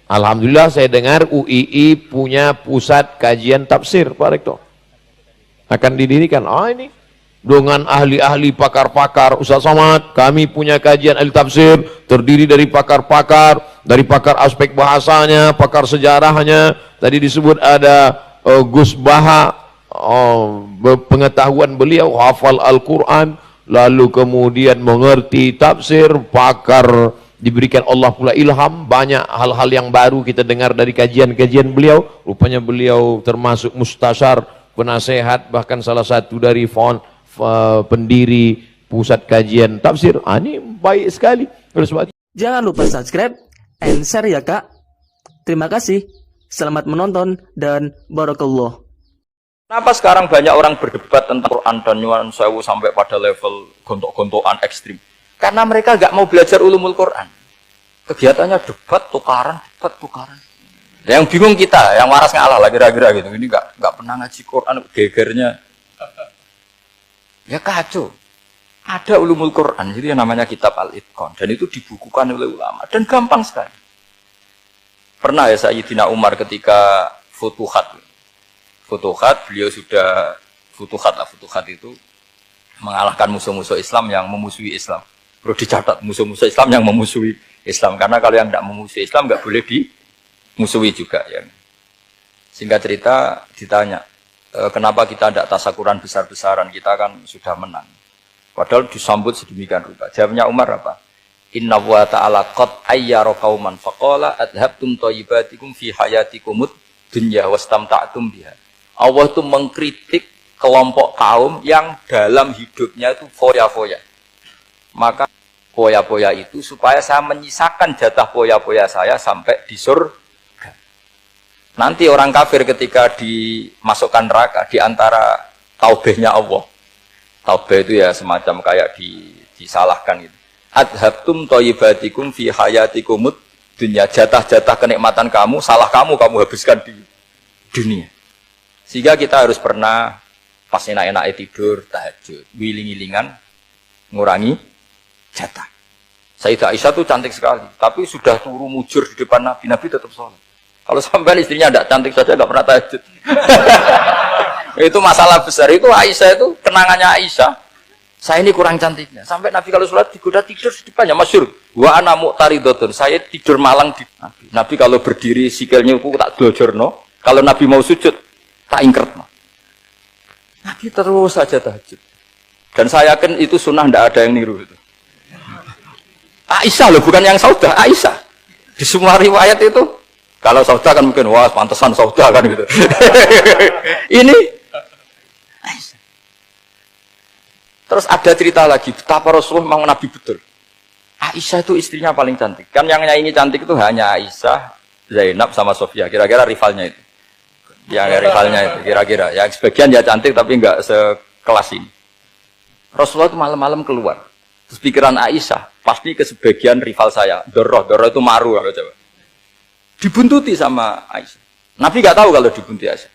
Alhamdulillah saya dengar UII punya pusat kajian tafsir, Pak Rektor. Akan didirikan. Ini dengan ahli-ahli pakar-pakar. Ustaz Somad, kami punya kajian ahli tafsir terdiri dari pakar-pakar, dari pakar aspek bahasanya, pakar sejarahnya. Tadi disebut ada Gus Baha, pengetahuan beliau hafal Al-Quran, lalu kemudian mengerti tafsir, pakar, diberikan Allah pula ilham, banyak hal-hal yang baru kita dengar dari kajian-kajian beliau. Rupanya beliau termasuk mustasyar, penasehat, bahkan salah satu dari pendiri pusat kajian tafsir. Ini baik sekali. Jangan lupa subscribe and share ya Kak. Terima kasih. Selamat menonton dan barakallah. Kenapa sekarang banyak orang berdebat tentang Quran dan nyuwun sewu sampai pada level gontok-gontokan ekstrim? Karena mereka nggak mau belajar ulumul Quran. Kegiatannya debat tukaran. Yang bingung kita, yang waras ngalah lah kira-kira gitu. Ini nggak pernah ngaji Quran, gegernya. Ya kacau. Ada ulumul Quran, jadi yang namanya kitab Al-Itqan, dan itu dibukukan oleh ulama dan gampang sekali. Pernah ya Sayyidina Umar ketika Futuhat, beliau sudah Futuhat itu mengalahkan musuh-musuh Islam yang memusuhi Islam. Perlu dicatat, musuh-musuh Islam yang memusuhi Islam, karena kalau yang tidak memusuhi Islam nggak boleh dimusuhi juga ya. Singkat cerita ditanya, kenapa kita tidak tasakuran besar-besaran, kita kan sudah menang. Padahal disambut sedemikian rupa. Jawabnya Umar apa? Inna wa ta'ala qad ayyara qauman faqala adhabtum thayyibatikum fi hayatikumud dunya wastamta'tum biha. Allah itu mengkritik kelompok kaum yang dalam hidupnya itu foya-foya. Maka foya-foya itu supaya saya menyisakan jatah foya-foya saya sampai di surga. Nanti orang kafir ketika dimasukkan neraka di antara taubehnya Allah. Taubeh itu ya semacam kayak disalahkan gitu. Adhabtum thayyibatikum fi hayatikumud dunya, jatah-jatah kenikmatan kamu, salah kamu habiskan di dunia. Sehingga kita harus pernah pas enak-enaknya tidur, tahajud, wiling-wilingan, ngurangi jatah. Sayyidah Aisyah itu cantik sekali, tapi sudah turu mujur di depan Nabi, Nabi tetap sholat. Kalau sampai istrinya tidak cantik saja, tidak pernah tahajud. Itu masalah besar. Itu Aisyah itu kenangannya Aisyah. Saya ini kurang cantiknya. Sampai Nabi kalau sholat digoda tidur di depannya. Masyhur. Wa ana muqtaridotun. Saya tidur malang di Nabi. Nabi kalau berdiri sikilnya aku tak dojorno. Kalau Nabi mau sujud tak ingkretno. Nabi terus saja tahajud. Dan saya yakin itu sunnah, tidak ada yang niru itu. Aisyah loh, bukan yang Saudah, Aisyah. Di semua riwayat itu, kalau Saudah kan mungkin wah pantesan Saudah kan gitu. Ini Aisyah. Terus ada cerita lagi, betapa Rasulullah memang Nabi betul. Aisyah itu istrinya paling cantik. Kan yang nyanyi cantik itu hanya Aisyah, Zainab sama Sofia. Kira-kira rivalnya itu. Yang rivalnya itu, kira-kira. Yang sebagian ya cantik tapi enggak sekelas ini. Rasulullah itu malam-malam keluar. Terus pikiran Aisyah, pasti ke sebagian rival saya. Doroh itu maru. Coba. Dibuntuti sama Aisyah. Nabi enggak tahu kalau dibuntuti Aisyah.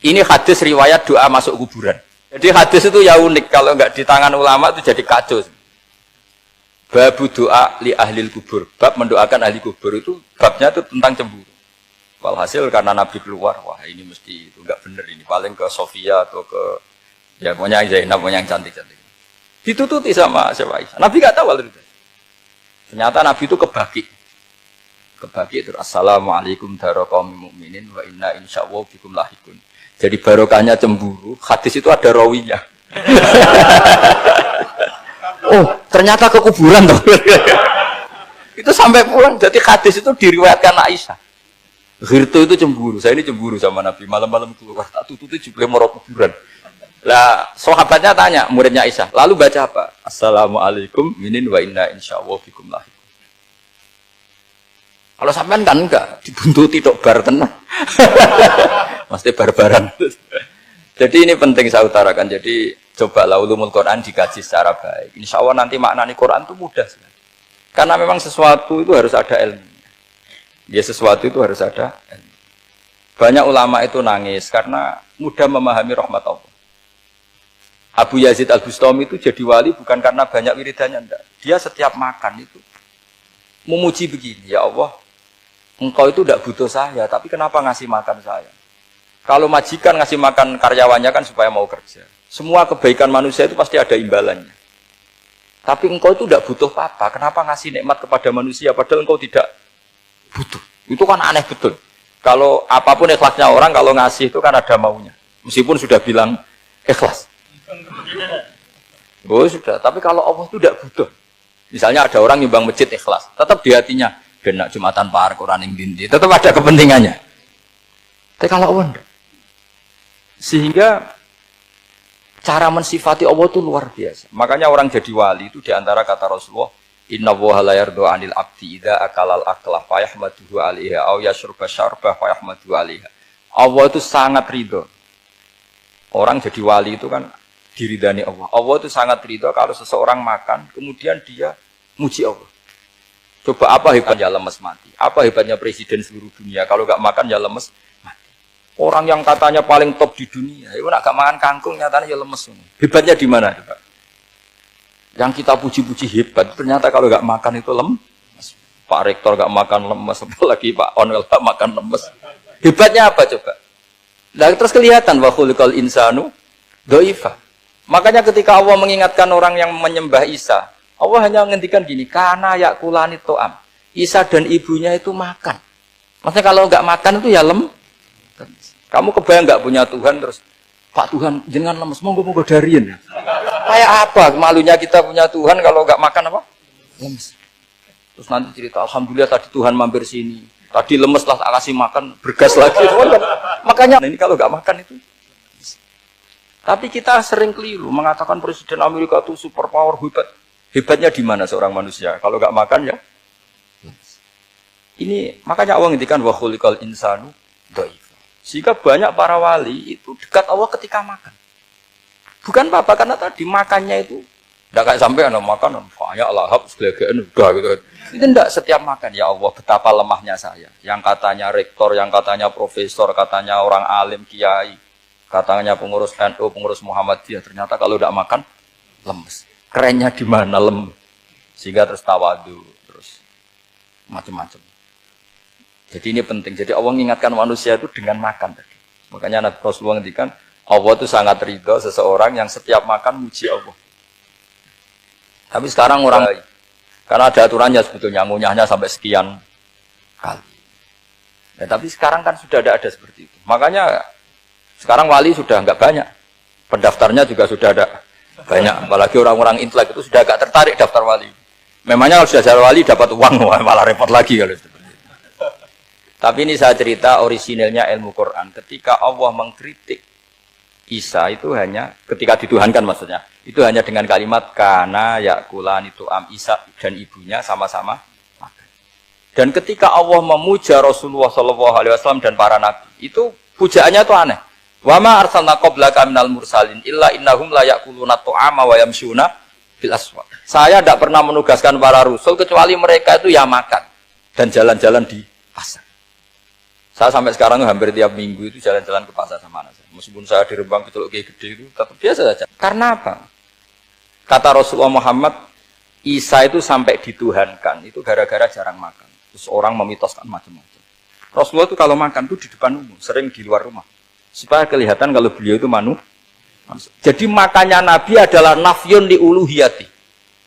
Ini hadis riwayat doa masuk kuburan. Jadi hadis itu ya unik, kalau enggak di tangan ulama itu jadi kacau. Babu doa li ahlil kubur, bab mendoakan ahli kubur itu babnya itu tentang cemburu. Walhasil karena Nabi keluar, wah ini mesti itu enggak benar ini, paling ke Sofia atau ke ya pokoknya Zainab, pokoknya yang cantik-cantik. Ditututi sama siapa Aisyah. Nabi enggak tahu itu. Ternyata Nabi itu kebagi terus assalamualaikum warahmatullahi mu'minin wa inna insyaallah bikum lahikun. Jadi barokahnya cemburu, hadis itu ada rawinya. Oh, ternyata ke kuburan toh. Itu sampai pulang, jadi hadis itu diriwayatkan Aisyah. Ghirtu itu cemburu, saya ini cemburu sama Nabi, malam-malam keluar, tak tututi juga mau kuburan. Lah, sahabatnya tanya, muridnya Aisyah, lalu baca apa? Assalamualaikum minin wa inna insyaallah bikum lahikun. Kalau sampean kan enggak, dibuntuti tok bar tenang. Mesti barbaran. Jadi ini penting saya utarakan. Jadi cobalah ulumul Quran dikaji secara baik. Insya Allah nanti maknanya Quran itu mudah sekali. Karena memang sesuatu itu harus ada ilmu. Ya sesuatu itu harus ada ilmu. Banyak ulama itu nangis karena mudah memahami rahmat Allah. Abu Yazid Al-Bustami itu jadi wali bukan karena banyak wiridannya, enggak. Dia setiap makan itu memuji begini, ya Allah, Engkau itu tidak butuh saya, tapi kenapa ngasih makan saya? Kalau majikan ngasih makan karyawannya kan supaya mau kerja. Semua kebaikan manusia itu pasti ada imbalannya. Tapi engkau itu tidak butuh apa-apa. Kenapa ngasih nikmat kepada manusia padahal engkau tidak butuh? Itu kan aneh betul. Kalau apapun ikhlasnya orang, kalau ngasih itu kan ada maunya. Meskipun sudah bilang ikhlas. Oh sudah, tapi kalau Allah itu tidak butuh. Misalnya ada orang nyumbang masjid ikhlas, tetap di hatinya, benak Jumatan Par, Quran yang dindi, tetap ada kepentingannya. Tapi kalau Allah enggak. Sehingga cara mensifati Allah itu luar biasa. Makanya orang jadi wali itu diantara kata Rasulullah, Inna woha la yardu anil abdi idha akalal aklah fayahmaduhu alaiha au yashrba syarbah fayahmaduhu alaiha. Allah itu sangat ridho. Orang jadi wali itu kan diridani Allah. Allah itu sangat ridho kalau seseorang makan, kemudian dia muji Allah. Coba apa hebatnya lemes mati? Apa hebatnya presiden seluruh dunia? Kalau nggak makan ya lemes mati. Orang yang katanya paling top di dunia, itu nak gak makan kangkung, nyatanya ya lemes. Hebatnya di mana? Yang kita puji-puji hebat, ternyata kalau nggak makan itu lemes. Pak Rektor nggak makan lemes, apalagi Pak Onwel nggak makan lemes. Hebatnya apa coba? Nah, terus kelihatan wa khuliqal insanu dhaifa. Makanya ketika Allah mengingatkan orang yang menyembah Isa, Allah hanya menghentikan gini, karena yakulani to'am. Isa dan ibunya itu makan. Maksudnya kalau nggak makan itu ya Kamu kebayang nggak punya Tuhan terus, Pak Tuhan jangan lemes, monggo dariin. Kayak apa malunya kita punya Tuhan kalau nggak makan apa? Lemes. Terus nanti cerita, alhamdulillah tadi Tuhan mampir sini. Tadi lemes lah tak kasih makan, bergas lagi. Makanya ini kalau nggak makan itu. Tapi kita sering keliru mengatakan Presiden Amerika itu super power hebat. Hebatnya di mana seorang manusia? Kalau nggak makan ya. Ini makanya Allah ngintikan wa khuliqal insanu dhaif. Sehingga banyak para wali itu dekat Allah ketika makan. Bukan apa-apa karena tadi makannya itu tidak kayak sampai anak makan banyak lahap segala-galanya udah gitu. Itu tidak setiap makan ya Allah betapa lemahnya saya. Yang katanya rektor, yang katanya profesor, katanya orang alim kiai, katanya pengurus NU, pengurus Muhammadiyah, ternyata kalau tidak makan lemes. Kerennya di mana lemes? Sehingga terus tawadu, terus macam-macam. Jadi ini penting. Jadi Allah mengingatkan manusia itu dengan makan. Makanya Nabi Rasulullah ngendikan Allah itu sangat ridho seseorang yang setiap makan muji Allah. Tapi sekarang orang karena ada aturannya sebetulnya ngunyahnya sampai sekian kali. Ya, tapi sekarang kan sudah ada seperti itu. Makanya sekarang wali sudah enggak banyak. Pendaftarnya juga sudah ada banyak. Apalagi orang-orang intelek itu sudah agak tertarik daftar wali. Memangnya kalau sudah jadi wali dapat uang malah repot lagi kalau itu. Tapi ini saya cerita orisinilnya ilmu Quran. Ketika Allah mengkritik Isa itu hanya ketika dituhankan maksudnya. Itu hanya dengan kalimat kana yakulan itu Isa dan ibunya sama-sama makan. Dan ketika Allah memuja Rasulullah SAW dan para nabi, itu pujaannya itu aneh. Wa ma arsalna qablaka minal mursalin illa innahum la yakuluna ta'ama wa yamshuna fil aswaq. Saya tidak pernah menugaskan para rasul kecuali mereka itu ya makan dan jalan-jalan di pasar. Saya sampai sekarang hampir tiap minggu itu jalan-jalan ke pasar sama anak saya. Meskipun saya di Rembang Kecelok kayak gede itu tetap biasa saja. Karena apa? Kata Rasulullah Muhammad, Isa itu sampai dituhankan itu gara-gara jarang makan. Terus orang memitoskan macam-macam. Rasulullah itu kalau makan itu di depan umum, sering di luar rumah. Supaya kelihatan kalau beliau itu manusia. Jadi makannya Nabi adalah nafyun li uluhiyati.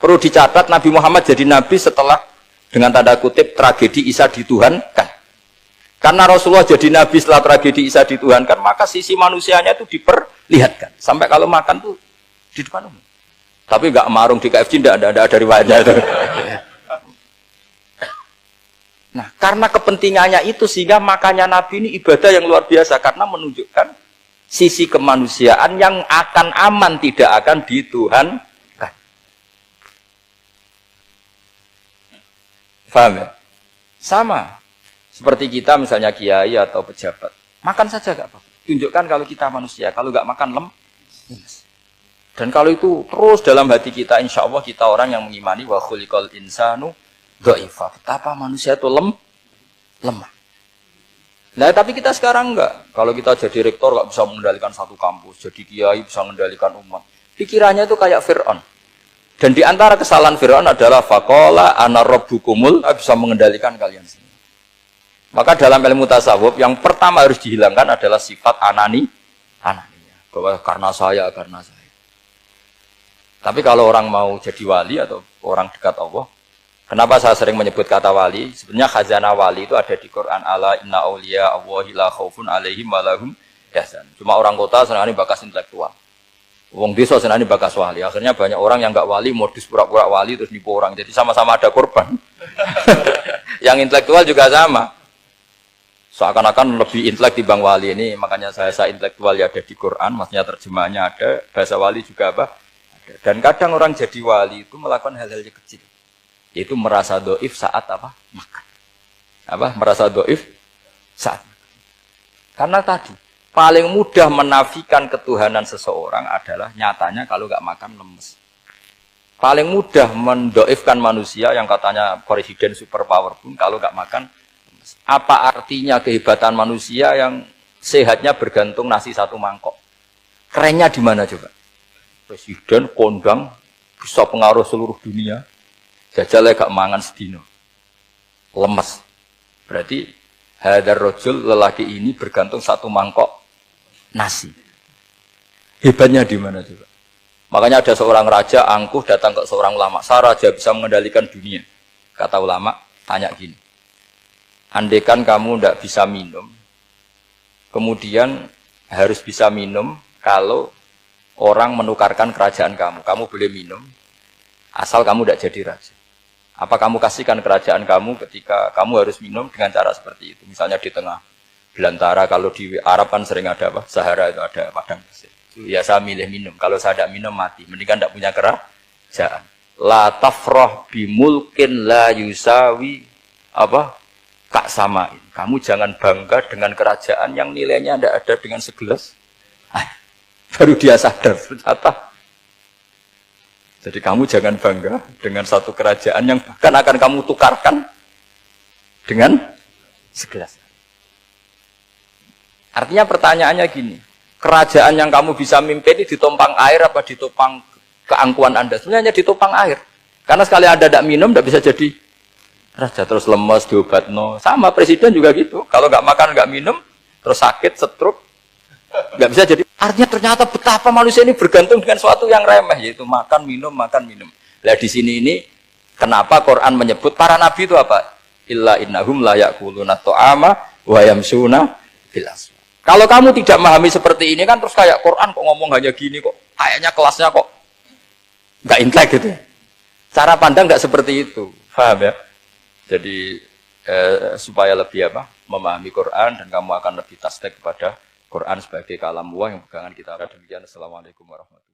Perlu dicatat Nabi Muhammad jadi Nabi setelah dengan tanda kutip tragedi Isa dituhankan. Karena Rasulullah jadi Nabi setelah tragedi Isa dituhankan, maka sisi manusianya itu diperlihatkan. Sampai kalau makan tuh di depan umum. Tapi enggak marung di KFC, enggak ada riwayatnya itu. Nah, karena kepentingannya itu sehingga makannya Nabi ini ibadah yang luar biasa. Karena menunjukkan sisi kemanusiaan yang akan aman, tidak akan dituhankan. Paham ya? Sama. Seperti kita misalnya kiai atau pejabat. Makan saja enggak apa-apa. Tunjukkan kalau kita manusia. Kalau enggak makan lemes. Dan kalau itu terus dalam hati kita, insya Allah kita orang yang mengimani wa khuliqal insanu dhaifa. Betapa manusia itu lemah. Nah, tapi kita sekarang enggak. Kalau kita jadi rektor enggak bisa mengendalikan satu kampus. Jadi kiai bisa mengendalikan umat. Pikirannya itu kayak Fir'aun. Dan di antara kesalahan Fir'aun adalah faqala ana rabbukumul, bisa mengendalikan kalian sendiri. Maka dalam ilmu tasawuf yang pertama harus dihilangkan adalah sifat anania. Bahwa karena saya. Tapi kalau orang mau jadi wali atau orang dekat Allah, kenapa saya sering menyebut kata wali? Sebenarnya khazanah wali itu ada di Quran. Ala inna awliya Allahi la khaufun alaihim wa lahum yahzan. Cuma orang kota senangnya bakas intelektual. Wong desa senangnya bakas wali. Akhirnya banyak orang yang enggak wali modus pura-pura wali terus nipu orang. Jadi sama-sama ada korban. Yang intelektual juga sama. Seakan-akan lebih intelek dibanding wali ini. Makanya saya intelektual ya ada di Quran. Maksudnya terjemahannya ada. Bahasa wali juga apa? Ada. Dan kadang orang jadi wali itu melakukan hal-hal yang kecil. Yaitu merasa doif saat apa? Makan. Merasa doif saat makan. Karena tadi paling mudah menafikan ketuhanan seseorang adalah nyatanya kalau nggak makan lemes. Paling mudah mendoifkan manusia yang katanya presiden superpower pun kalau nggak makan lemes. Apa artinya kehebatan manusia yang sehatnya bergantung nasi satu mangkok? Kerennya di mana coba? Presiden kondang bisa pengaruh seluruh dunia. Jajalnya gak mangan sedino. Lemes. Berarti hadar rojul lelaki ini bergantung satu mangkok nasi. Hebatnya di mana juga? Makanya ada seorang raja angkuh datang ke seorang ulama. Saya raja bisa mengendalikan dunia. Kata ulama, tanya gini. Andaikan kamu tidak bisa minum, kemudian harus bisa minum kalau orang menukarkan kerajaan kamu. Kamu boleh minum, asal kamu tidak jadi raja. Apa kamu kasihkan kerajaan kamu ketika kamu harus minum dengan cara seperti itu? Misalnya di tengah belantara, kalau di Arab kan sering ada apa? Sahara itu ada padang pasir. Ya saya milih minum. Kalau saya tidak minum mati. Mendingan tidak punya kerajaan. La tafrah bimulkin la yusawi apa? Kak samain. Kamu jangan bangga dengan kerajaan yang nilainya tidak ada dengan segelas. Baru dia sadar ternyata. Jadi kamu jangan bangga dengan satu kerajaan yang bahkan akan kamu tukarkan dengan segelas. Artinya pertanyaannya gini, kerajaan yang kamu bisa mimpin ini ditumpang air apa ditopang keangkuhan Anda? Sebenarnya hanya ditopang air. Karena sekali Anda tidak minum, tidak bisa jadi raja. Terus lemes, diobat, no. Sama presiden juga gitu. Kalau nggak makan, nggak minum, terus sakit, stroke, nggak bisa jadi. Artinya ternyata betapa manusia ini bergantung dengan sesuatu yang remeh, yaitu makan, minum, makan, minum. Nah di sini ini, kenapa Quran menyebut para nabi itu apa? Illa innahum la ya'kuluna ta'ama wa yamsuna fil aswaq. Kalau kamu tidak memahami seperti ini kan terus kayak Quran kok ngomong hanya gini kok, kayaknya kelasnya kok nggak intelek gitu. Cara pandang nggak seperti itu, paham ya? Jadi supaya lebih memahami Quran dan kamu akan lebih tasdik kepada Quran sebagai kalam Allah yang pegangan kita. Demikian. Assalamualaikum warahmatullahi wabarakatuh.